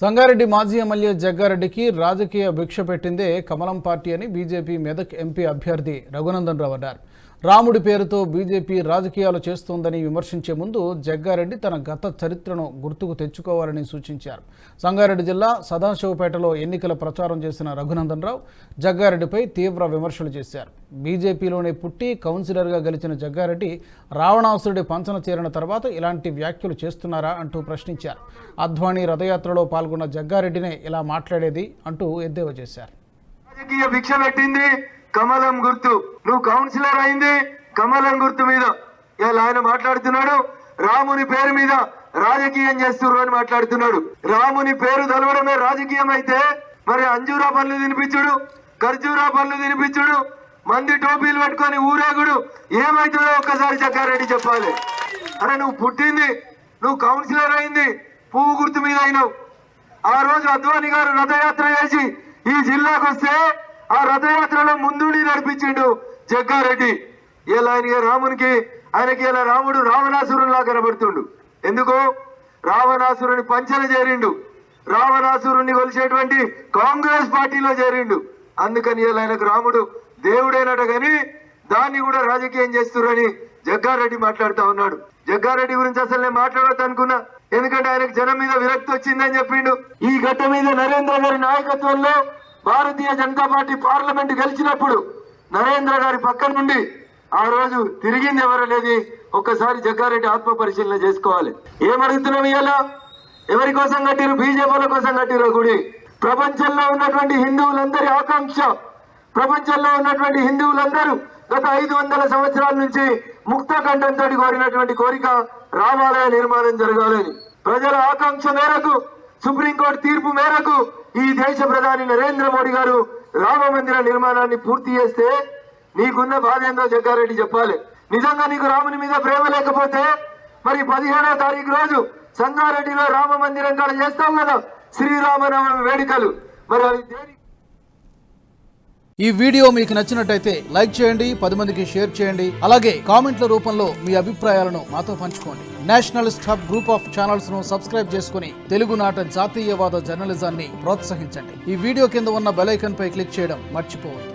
సంగారెడ్డి మాజీ ఎమ్మెల్యే జగ్గారెడ్డికి రాజకీయ భిక్ష పెట్టిందే కమలం పార్టీ అని బీజేపీ మెదక్ ఎంపీ అభ్యర్థి రఘునందన్ రావు అన్నారు. రాముడి పేరుతో బీజేపీ రాజకీయాలు చేస్తోందని విమర్శించే ముందు జగ్గారెడ్డి తన గత చరిత్రను గుర్తుకు తెచ్చుకోవాలని సూచించారు. సంగారెడ్డి జిల్లా సదాశివపేటలో ఎన్నికల ప్రచారం చేసిన రఘునందన్ రావు జగ్గారెడ్డిపై తీవ్ర విమర్శలు చేశారు. బీజేపీలోనే పుట్టి కౌన్సిలర్గా గెలిచిన జగ్గారెడ్డి రావణాసురుడి పంచన చేరిన తర్వాత ఇలాంటి వ్యాఖ్యలు చేస్తున్నారా అంటూ ప్రశ్నించారు. అద్వానీ రథయాత్రలో పాల్గొన్న జగ్గారెడ్డినే ఇలా మాట్లాడేది అంటూ ఎద్దేవా చేశారు. కమలం గుర్తు, నువ్వు కౌన్సిలర్ అయింది కమలం గుర్తు మీద. ఇలా ఆయన మాట్లాడుతున్నాడు, రాముని పేరు మీద రాజకీయం చేస్తున్నారు అని మాట్లాడుతున్నాడు. రాముని పేరు తలవడమే రాజకీయం అయితే మరి అంజూరా పనులు తినిపించుడు, ఖర్జూరా పనులు తినిపించుడు, మంది టోపీలు పెట్టుకొని ఊరేగుడు ఏమైతుందో ఒక్కసారి జగ్గారెడ్డి చెప్పాలి. అరే నువ్వు పుట్టింది, నువ్వు కౌన్సిలర్ అయింది పువ్వు గుర్తు మీద అయినావు. ఆ రోజు అద్వానీ గారు రథయాత్ర చేసి ఈ జిల్లాకు వస్తే ఆ రథయాత్రలో ముందుండి నడిపించిండు జగ్గారెడ్డి. ఇలా ఆయనకి ఇలా రాముడు రావణాసురునిలా కనబడుతుండు. ఎందుకు? రావణాసురుని పంచన చేరిండు, రావణాసురుని కొలిచేటువంటి కాంగ్రెస్ పార్టీలో చేరిండు. అందుకని ఇలా ఆయనకు రాముడు దేవుడేనట గాని దాన్ని కూడా రాజకీయం చేస్తురని జగ్గారెడ్డి మాట్లాడుతూ ఉన్నాడు. జగ్గారెడ్డి గురించి అసలు నేను మాట్లాడొద్దు అనుకున్నా, ఎందుకంటే ఆయనకు జనం మీద విరక్తి వచ్చిందని చెప్పిండు. ఈ ఘట్ట మీద నరేంద్ర గారి నాయకత్వంలో భారతీయ జనతా పార్టీ పార్లమెంట్ గెలిచినప్పుడు నరేంద్ర గారి పక్కన నుండి ఆ రోజు తిరిగింది ఎవరు లేదు. ఒక్కసారి జగ్గారెడ్డి ఆత్మ పరిశీలన చేసుకోవాలి. ఏమడుగుతున్నాం ఇలా? ఎవరి కోసం కట్టిరు? బీజేపీల కోసం కట్టిరు గుడి. ప్రపంచంలో ఉన్నటువంటి హిందువులందరి ఆకాంక్ష, ప్రపంచంలో ఉన్నటువంటి హిందువులందరూ గత 500 సంవత్సరాల నుంచి ముక్త కంఠంతో కోరినటువంటి కోరిక రామాలయ నిర్మాణం జరగాలని. ప్రజల ఆకాంక్ష మేరకు, సుప్రీంకోర్టు తీర్పు మేరకు ఈ దేశ ప్రధాని నరేంద్ర మోడీ గారు రామ మందిర నిర్మాణాన్ని పూర్తి చేస్తే నీకున్న బాధ ఏందో జగ్గారెడ్డి చెప్పాలి. నిజంగా నీకు రాముని మీద ప్రేమ లేకపోతే మరి 17వ తారీఖు రోజు సంగారెడ్డిలో రామ మందిరం కాడ చేస్తాం కదా శ్రీరామనవమి వేడుకలు. మరి అవి ఈ వీడియో మీకు నచ్చినట్టయితే లైక్ చేయండి, 10 మందికి షేర్ చేయండి. అలాగే కామెంట్ల రూపంలో మీ అభిప్రాయాలను మాతో పంచుకోండి. Nationalist hub group of channels ను సబ్స్క్రైబ్ చేసుకుని తెలుగునాట జాతీయవాద జర్నలిజాన్ని ప్రోత్సహించండి. ఈ వీడియో కింద ఉన్న బెల్ ఐకాన్ పై క్లిక్ చేయడం మర్చిపోవద్దు.